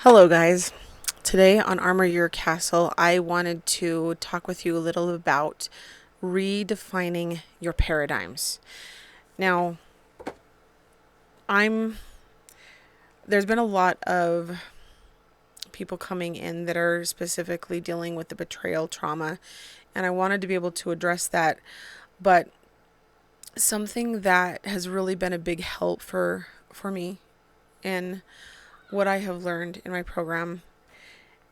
Hello, guys. Today on Armor Your Castle, I wanted to talk with you a little about redefining your paradigms. Now, I'm there's been a lot of people coming in that are specifically dealing with the betrayal trauma, and I wanted to be able to address that. But something that has really been a big help for me in what I have learned in my program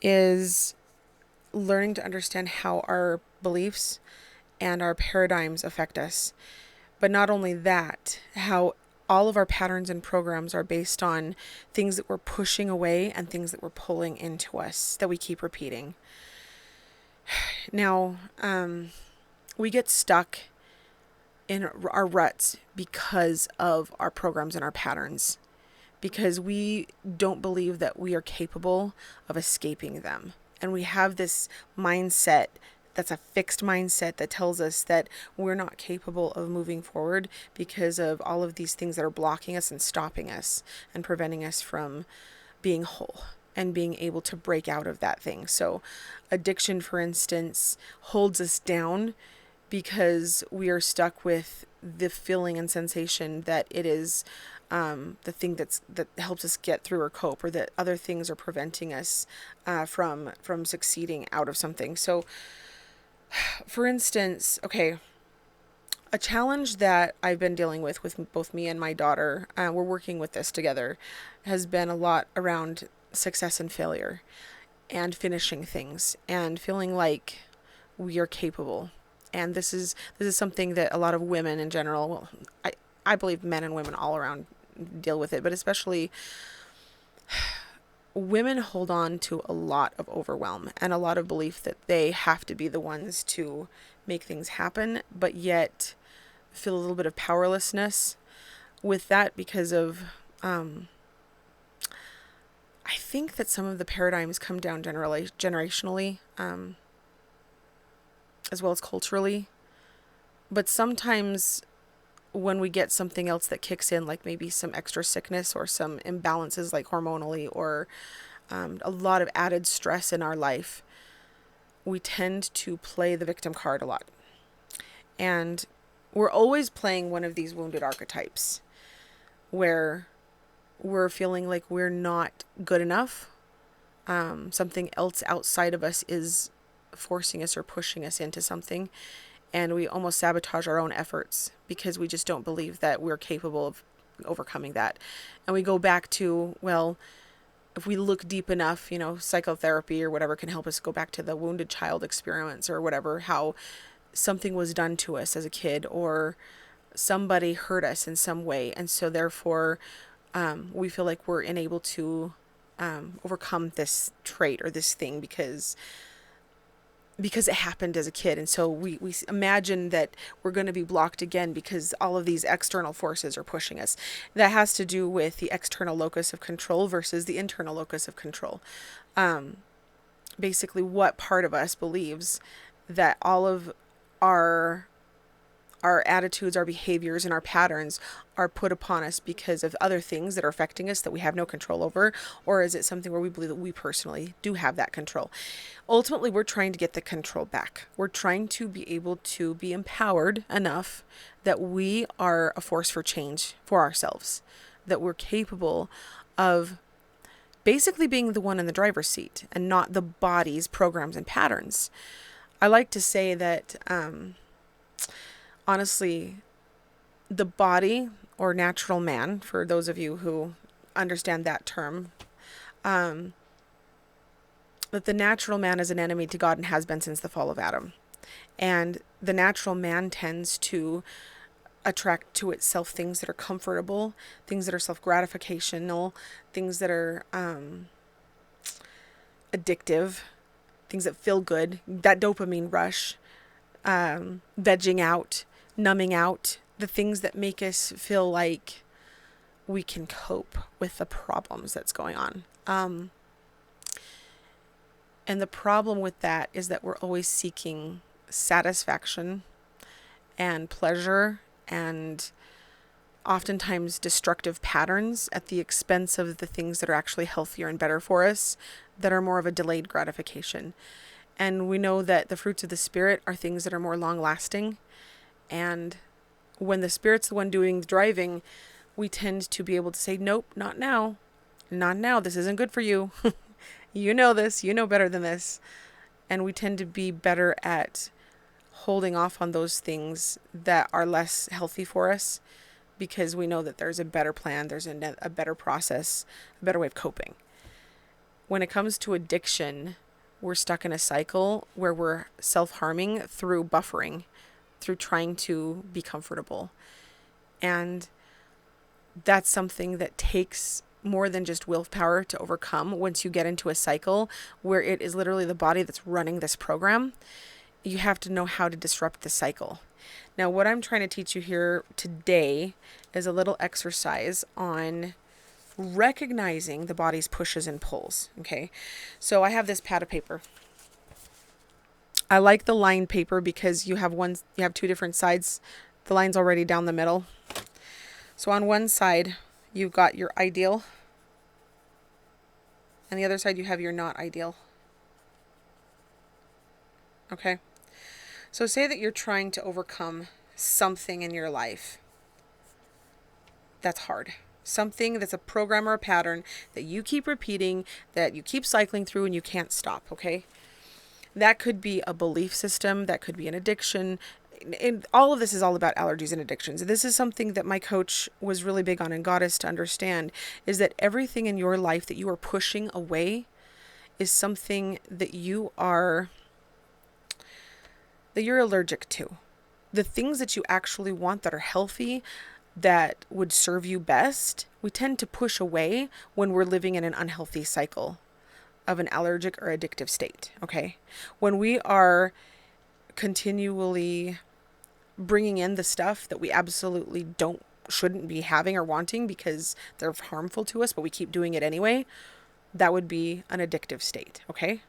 is learning to understand how our beliefs and our paradigms affect us. But not only that, how all of our patterns and programs are based on things that we're pushing away and things that we're pulling into us that we keep repeating. Now, we get stuck in our ruts because of our programs and our patterns, because we don't believe that we are capable of escaping them. And we have this mindset that's a fixed mindset that tells us that we're not capable of moving forward because of all of these things that are blocking us and stopping us and preventing us from being whole and being able to break out of that thing. So addiction, for instance, holds us down because we are stuck with the feeling and sensation that it is the thing that helps us get through or cope, or that other things are preventing us from succeeding out of something. So, for instance, okay, a challenge that I've been dealing with both me and my daughter, we're working with this together, has been a lot around success and failure, and finishing things, and feeling like we are capable. And this is something that a lot of women in general, well, I believe men and women all around deal with it, but especially women hold on to a lot of overwhelm and a lot of belief that they have to be the ones to make things happen, but yet feel a little bit of powerlessness with that because of I think that some of the paradigms come down generationally, as well as culturally. But sometimes when we get something else that kicks in, like maybe some extra sickness or some imbalances, like hormonally, or a lot of added stress in our life, we tend to play the victim card a lot. And we're always playing one of these wounded archetypes where we're feeling like we're not good enough. Something else outside of us is forcing us or pushing us into something, and we almost sabotage our own efforts because we just don't believe that we're capable of overcoming that. And we go back to, well, if we look deep enough, psychotherapy or whatever can help us go back to the wounded child experience or whatever, how something was done to us as a kid, or somebody hurt us in some way. And so therefore, we feel like we're unable to overcome this trait or this thing because it happened as a kid. And so we imagine that we're going to be blocked again because all of these external forces are pushing us. That has to do with the external locus of control versus the internal locus of control. Basically, what part of us believes that all of our attitudes, our behaviors, and our patterns are put upon us because of other things that are affecting us that we have no control over? Or is it something where we believe that we personally do have that control? Ultimately, we're trying to get the control back. We're trying to be able to be empowered enough that we are a force for change for ourselves, that we're capable of basically being the one in the driver's seat and not the body's programs and patterns. I like to say that honestly, the body, or natural man, for those of you who understand that term, that the natural man is an enemy to God and has been since the fall of Adam. And the natural man tends to attract to itself things that are comfortable, things that are self-gratificational, things that are addictive, things that feel good, that dopamine rush, vegging out, numbing out, the things that make us feel like we can cope with the problems that's going on. And the problem with that is that we're always seeking satisfaction and pleasure and oftentimes destructive patterns at the expense of the things that are actually healthier and better for us, that are more of a delayed gratification. And we know that the fruits of the Spirit are things that are more long lasting. And when the Spirit's the one doing the driving, we tend to be able to say, nope, not now. Not now. This isn't good for you. You know this. You know better than this. And we tend to be better at holding off on those things that are less healthy for us, because we know that there's a better plan, there's a better process, a better way of coping. When it comes to addiction, we're stuck in a cycle where we're self-harming through buffering, through trying to be comfortable. And that's something that takes more than just willpower to overcome. Once you get into a cycle where it is literally the body that's running this program, you have to know how to disrupt the cycle. Now, what I'm trying to teach you here today is a little exercise on recognizing the body's pushes and pulls. Okay, so I have this pad of paper. I like the lined paper because you have two different sides. The line's already down the middle. So on one side, you've got your ideal, and the other side you have your not ideal. Okay? So say that you're trying to overcome something in your life that's hard. Something that's a program or a pattern that you keep repeating, that you keep cycling through and you can't stop, okay? That could be a belief system, that could be an addiction. And all of this is all about allergies and addictions. This is something that my coach was really big on and got us to understand, is that everything in your life that you are pushing away is something that you're allergic to. The things that you actually want that are healthy, that would serve you best, we tend to push away when we're living in an unhealthy cycle of an allergic or addictive state, okay? When we are continually bringing in the stuff that we absolutely shouldn't be having or wanting because they're harmful to us, but we keep doing it anyway, that would be an addictive state, okay?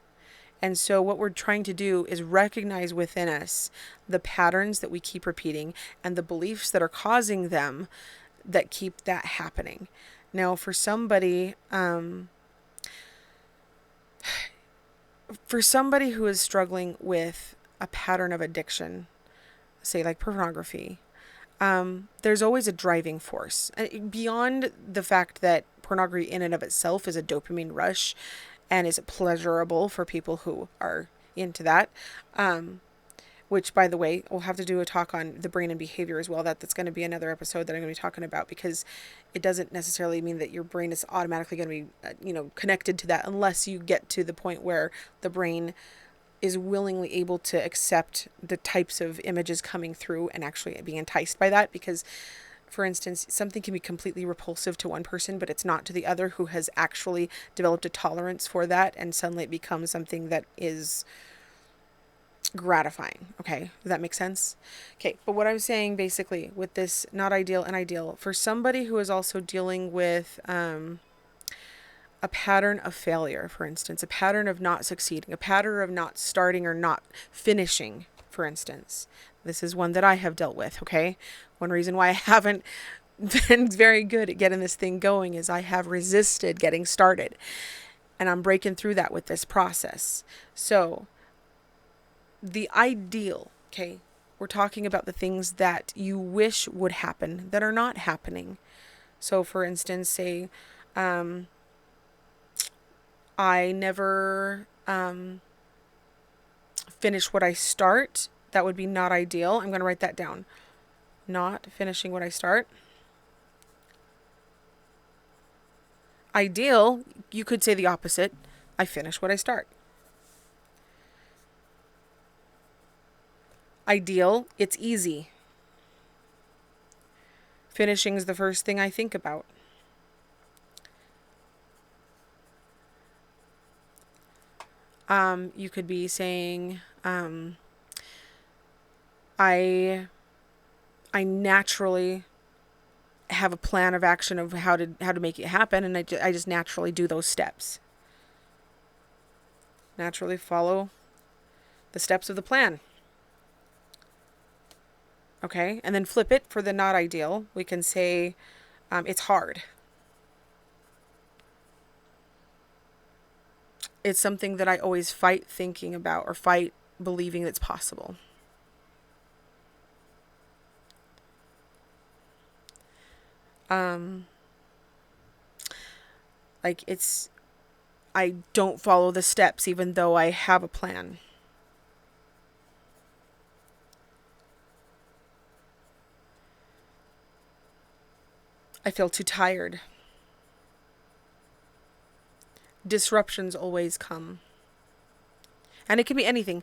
And so what we're trying to do is recognize within us the patterns that we keep repeating and the beliefs that are causing them, that keep that happening. Now, for somebody who is struggling with a pattern of addiction, say like pornography, there's always a driving force. Beyond the fact that pornography in and of itself is a dopamine rush and is pleasurable for people who are into that, which, by the way, we'll have to do a talk on the brain and behavior as well. That's going to be another episode that I'm going to be talking about, because it doesn't necessarily mean that your brain is automatically going to be, connected to that, unless you get to the point where the brain is willingly able to accept the types of images coming through and actually being enticed by that. Because, for instance, something can be completely repulsive to one person, but it's not to the other, who has actually developed a tolerance for that, and suddenly it becomes something that is gratifying. Okay, does that make sense? Okay, but what I'm saying basically with this not ideal and ideal, for somebody who is also dealing with a pattern of failure, for instance, a pattern of not succeeding, a pattern of not starting or not finishing, for instance. This is one that I have dealt with, okay? One reason why I haven't been very good at getting this thing going is I have resisted getting started. And I'm breaking through that with this process. So, the ideal, okay? We're talking about the things that you wish would happen that are not happening. So, for instance, say, I never finish what I start. That would be not ideal. I'm going to write that down. Not finishing what I start. Ideal, you could say the opposite. I finish what I start. Ideal, it's easy. Finishing is the first thing I think about. You could be saying, I naturally have a plan of action of how to make it happen, and I just naturally do those steps. Naturally follow the steps of the plan. Okay. And then flip it for the not ideal. We can say, it's hard. It's something that I always fight thinking about or fight believing that's possible. Like I don't follow the steps even though I have a plan. I feel too tired. Disruptions always come. And it can be anything.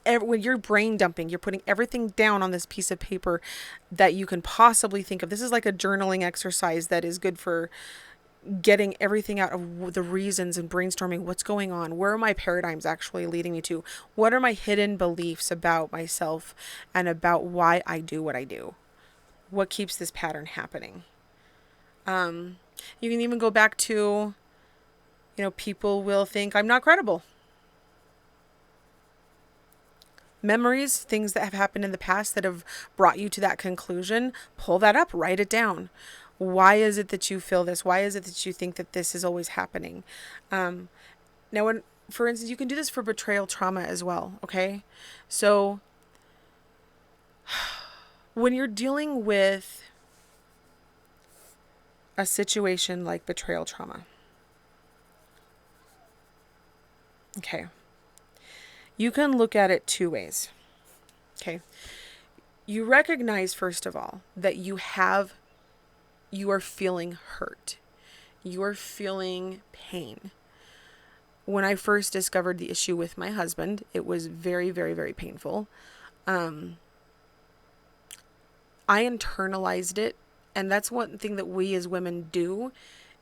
When you're brain dumping, you're putting everything down on this piece of paper that you can possibly think of. This is like a journaling exercise that is good for getting everything out of the reasons and brainstorming what's going on. Where are my paradigms actually leading me to? What are my hidden beliefs about myself and about why I do what I do? What keeps this pattern happening? You can even go back to, people will think I'm not credible. Memories, things that have happened in the past that have brought you to that conclusion, pull that up, write it down. Why is it that you feel this? Why is it that you think that this is always happening? Now, for instance, you can do this for betrayal trauma as well, okay? So, when you're dealing with a situation like betrayal trauma, okay, you can look at it two ways, okay? You recognize, first of all, that you are feeling hurt. You are feeling pain. When I first discovered the issue with my husband, it was very, very, very painful. I internalized it. And that's one thing that we as women do,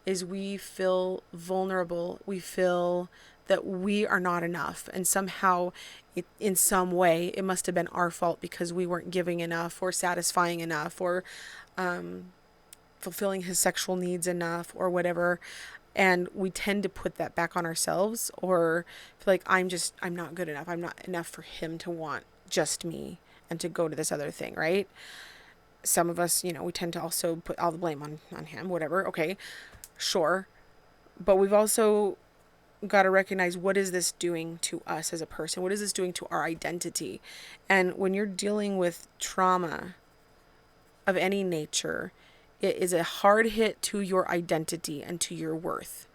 is we feel vulnerable. We feel that we are not enough. And somehow, in some way, it must have been our fault because we weren't giving enough or satisfying enough or fulfilling his sexual needs enough or whatever. And we tend to put that back on ourselves or feel like I'm not good enough. I'm not enough for him to want just me and to go to this other thing, right? Some of us, we tend to also put all the blame on him, whatever. Okay, sure. But we've also got to recognize, what is this doing to us as a person? What is this doing to our identity? And when you're dealing with trauma of any nature, it is a hard hit to your identity and to your worth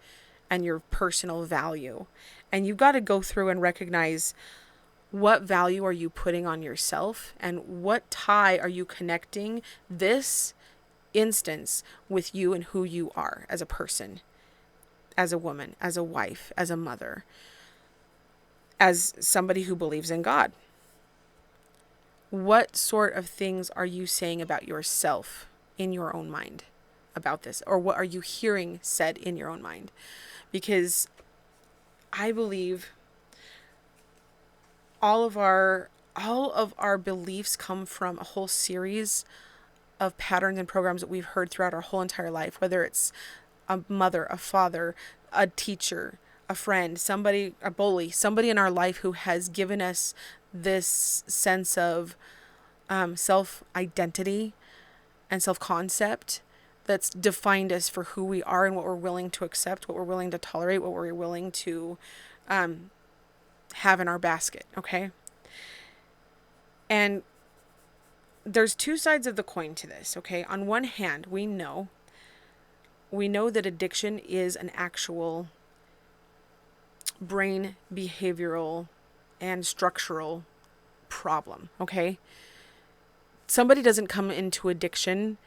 and your personal value. And you've got to go through and recognize, what value are you putting on yourself and what tie are you connecting this instance with you and who you are as a person, as a woman, as a wife, as a mother, as somebody who believes in God. What sort of things are you saying about yourself in your own mind about this? Or what are you hearing said in your own mind? Because I believe all of our beliefs come from a whole series of patterns and programs that we've heard throughout our whole entire life, whether it's a mother, a father, a teacher, a friend, somebody, a bully, somebody in our life who has given us this sense of self-identity and self-concept that's defined us for who we are and what we're willing to accept, what we're willing to tolerate, what we're willing to have in our basket, okay? And there's two sides of the coin to this, okay? On one hand, we know that addiction is an actual brain behavioral and structural problem, okay? Somebody doesn't come into addiction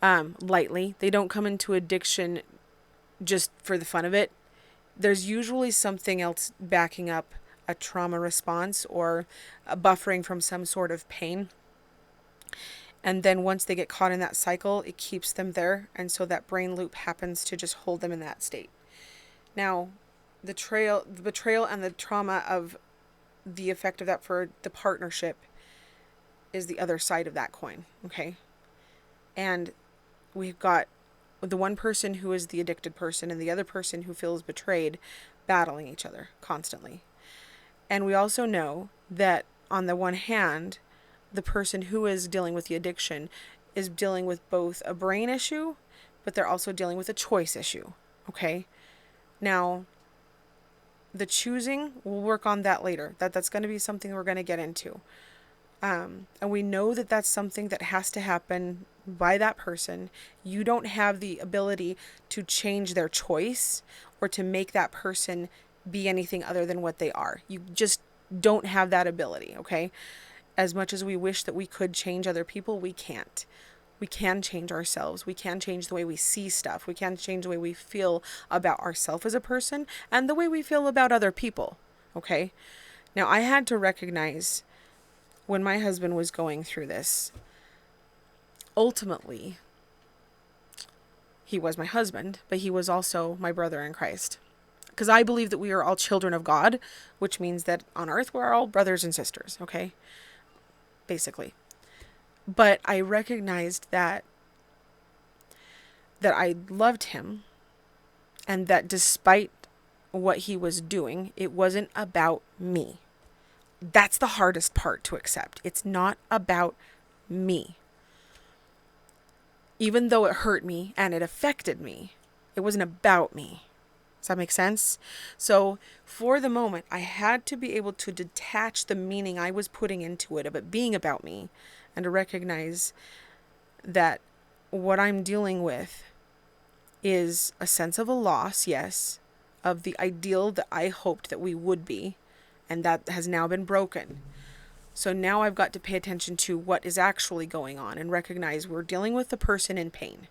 lightly. They don't come into addiction just for the fun of it. There's usually something else backing up a trauma response or a buffering from some sort of pain. And then once they get caught in that cycle, it keeps them there. And so that brain loop happens to just hold them in that state. Now, the betrayal and the trauma of the effect of that for the partnership is the other side of that coin, okay? And we've got the one person who is the addicted person and the other person who feels betrayed battling each other constantly. And we also know that on the one hand, the person who is dealing with the addiction is dealing with both a brain issue, but they're also dealing with a choice issue. Okay? Now, the choosing, we'll work on that later. That's going to be something we're going to get into. And we know that that's something that has to happen by that person. You don't have the ability to change their choice or to make that person be anything other than what they are. You just don't have that ability, okay? As much as we wish that we could change other people, we can't. We can change ourselves. We can change the way we see stuff. We can change the way we feel about ourselves as a person and the way we feel about other people, okay? Now, I had to recognize when my husband was going through this, ultimately, he was my husband, but he was also my brother in Christ. Because I believe that we are all children of God, which means that on earth we're all brothers and sisters, okay? Basically. But I recognized that I loved him, and that despite what he was doing, it wasn't about me. That's the hardest part to accept. It's not about me. Even though it hurt me and it affected me, it wasn't about me. Does that make sense? So for the moment, I had to be able to detach the meaning I was putting into it of it being about me, and to recognize that what I'm dealing with is a sense of a loss, yes, of the ideal that I hoped that we would be, and that has now been broken. So now I've got to pay attention to what is actually going on and recognize we're dealing with the person in pain.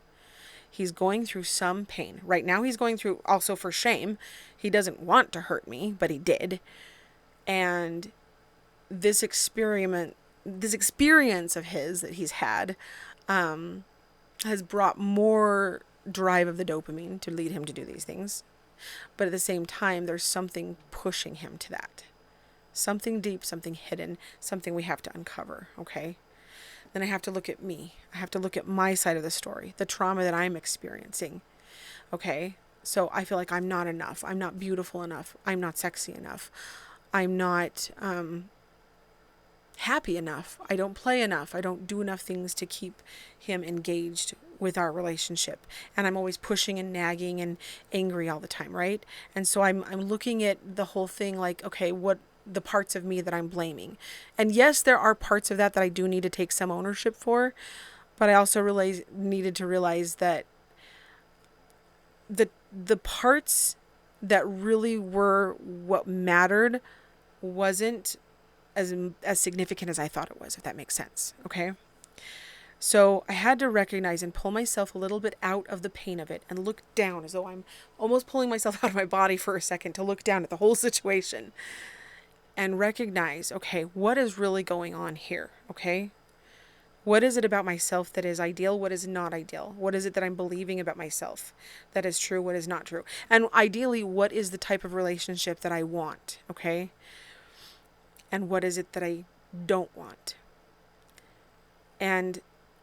He's going through some pain. Right now he's going through also for shame. He doesn't want to hurt me, but he did. And this experience of his that he's had has brought more drive of the dopamine to lead him to do these things. But at the same time, there's something pushing him to that. Something deep, something hidden, something we have to uncover, okay? Then I have to look at me. I have to look at my side of the story, the trauma that I'm experiencing, okay? So I feel like I'm not enough. I'm not beautiful enough. I'm not sexy enough. I'm not happy enough. I don't play enough. I don't do enough things to keep him engaged with our relationship. And I'm always pushing and nagging and angry all the time, right? And so I'm looking at the whole thing like, okay, what the parts of me that I'm blaming. And yes, there are parts of that I do need to take some ownership for, but I also needed to realize that the parts that really were what mattered wasn't as significant as I thought it was, if that makes sense. Okay. So I had to recognize and pull myself a little bit out of the pain of it and look down as though I'm almost pulling myself out of my body for a second to look down at the whole situation and recognize, okay, what is really going on here? Okay. What is it about myself that is ideal? What is not ideal? What is it that I'm believing about myself that is true? What is not true? And ideally, what is the type of relationship that I want? Okay. And what is it that I don't want? And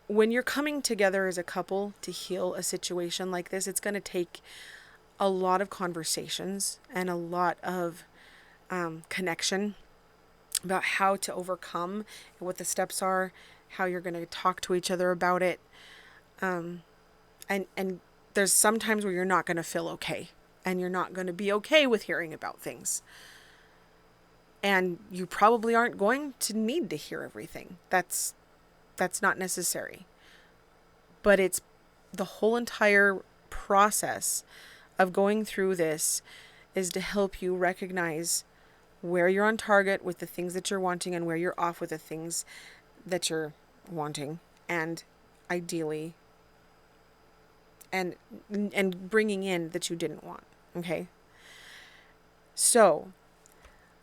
when you're coming together as a couple to heal a situation like this, it's going to take a lot of conversations and a lot of connection about how to overcome, what the steps are, how you're going to talk to each other about it. And there's some times where you're not going to feel okay, and you're not going to be okay with hearing about things. And you probably aren't going to need to hear everything. That's not necessary. But it's the whole entire process of going through this is to help you recognize where you're on target with the things that you're wanting and where you're off with the things that you're wanting, and ideally and bringing in that you didn't want. Okay. So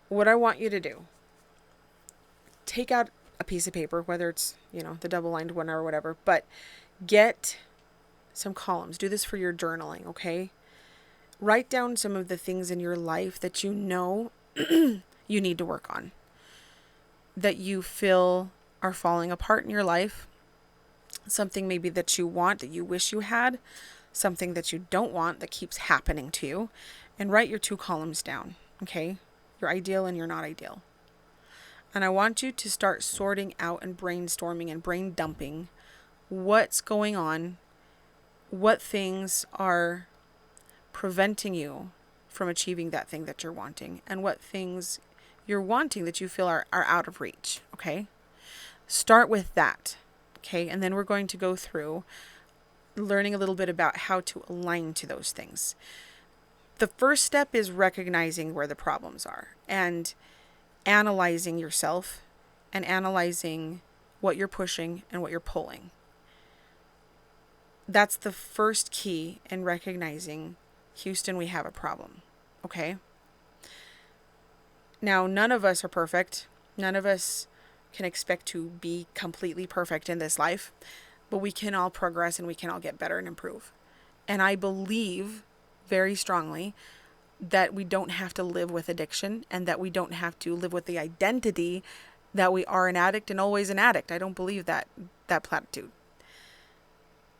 what I want you to do, take out a piece of paper, whether it's, the double-lined one or whatever, but get some columns. Do this for your journaling, okay? Write down some of the things in your life that you know you need to work on, that you feel are falling apart in your life, something maybe that you want, that you wish you had, something that you don't want that keeps happening to you, and write your 2 columns down, okay? Your ideal and your not ideal. And I want you to start sorting out and brainstorming and brain dumping what's going on, what things are preventing you from achieving that thing that you're wanting, and what things you're wanting that you feel are out of reach. Okay? Start with that. Okay? And then we're going to go through learning a little bit about how to align to those things. The first step is recognizing where the problems are and analyzing yourself and analyzing what you're pushing and what you're pulling. That's the first key in recognizing, Houston, we have a problem. Okay? Now, none of us are perfect. None of us can expect to be completely perfect in this life, but we can all progress and we can all get better and improve. And I believe very strongly that we don't have to live with addiction and that we don't have to live with the identity that we are an addict and always an addict. I don't believe that platitude.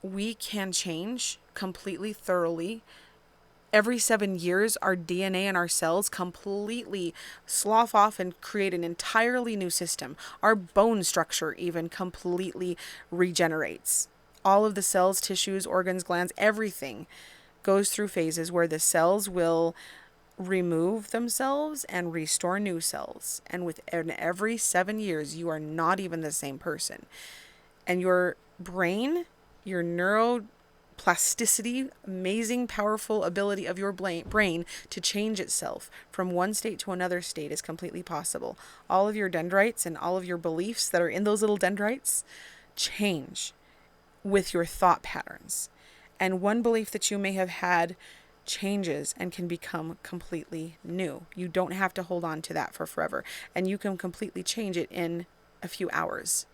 We can change completely, thoroughly. Every 7 years, our DNA and our cells completely slough off and create an entirely new system. Our bone structure even completely regenerates. All of the cells, tissues, organs, glands, everything goes through phases where the cells will remove themselves and restore new cells. And within every 7 years, you are not even the same person. And your brain, your neuroplasticity, amazing, powerful ability of your brain to change itself from one state to another state is completely possible. All of your dendrites and all of your beliefs that are in those little dendrites change with your thought patterns. And one belief that you may have had changes and can become completely new. You don't have to hold on to that for forever. And you can completely change it in a few hours.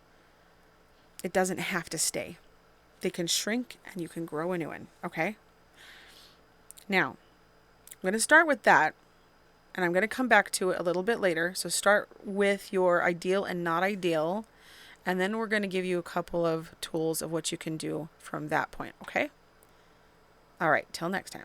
It doesn't have to stay. They can shrink and you can grow a new one. Okay? Now, I'm going to start with that. And I'm going to come back to it a little bit later. So start with your ideal and not ideal. And then we're going to give you a couple of tools of what you can do from that point. Okay? All right. Till next time.